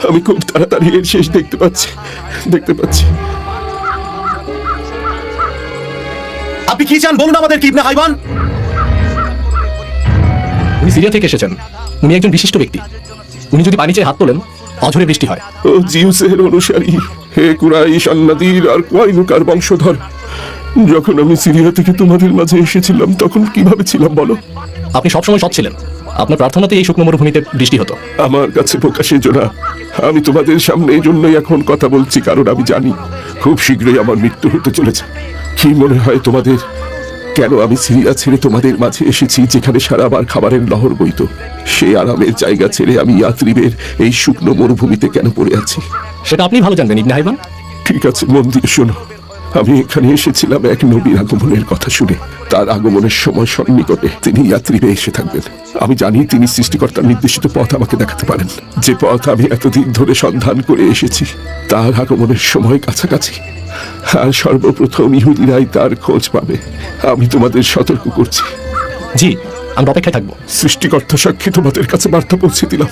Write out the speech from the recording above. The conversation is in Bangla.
আমি খুব তাড়াতাড়ি এর শেষ দেখতে পাচ্ছি। আপনি কি চান বলুন আমাদের, ইবনে হাইওয়ান? উনি সিরিয়া থেকে এসেছেন। উনি একজন বিশিষ্ট ব্যক্তি। উনি যদি পানি চেয়ে হাত তোলেন, অঝরে বৃষ্টি হয়। ও জিউসের অনুসারী, হে কুরাইশ, আন-নাদির আর কুয়াইনুকার বংশধর, যখন আমি সিরিয়া থেকে তোমাদের মাঝে এসেছিলাম তখন কিভাবে ছিলাম বলো? আপনি সবসময় সৎ ছিলেন। আপনার প্রার্থনাতে এই শুকনো মরুভূমিতে বৃষ্টি হতো। আমার কাছে প্রকাশের জন্য আমি তোমাদের সামনে এই জন্যই এখন কথা বলছি, কারণ আমি জানি খুব শীঘ্রই আমার মৃত্যু হতে চলেছে। কি মনে হয় তোমাদের, কেন আমি সিরিয়া ছেড়ে তোমাদের মাঝে এসেছি, যেখানে সারা বার খাবারের লহর বইত? সেই আরামের জায়গা ছেড়ে আমি ইয়াথরিবের এই শুকনো মরুভূমিতে কেন পড়ে আছি? সেটা আপনি ভালো জানবেন ইবনে হাইওয়ান। ঠিক আছে, মন দিয়ে শোনো। আমি এখানে এসেছিলাম এক নবীর আগমনের কথা শুনে। তার আগমনের সময় সন্নিকটে তিনি ইয়াথরিবে এসে থাকবেন। আমি জানি তিনি সৃষ্টিকর্তার নির্দেশিত পথ আমাকে দেখাতে পারেন, যে পথ আমি এতদিন ধরে সন্ধান করে এসেছি। তার আগমনের সময় কাছাকাছি, আর সর্বপ্রথম ইহুদিরাই তার খোঁজ পাবে। আমি তোমাদের সতর্ক করছি। জি, আমরা অপেক্ষায় থাকবো। সৃষ্টিকর্তা সাক্ষী তোমাদের কাছে বার্তা পৌঁছে দিলাম।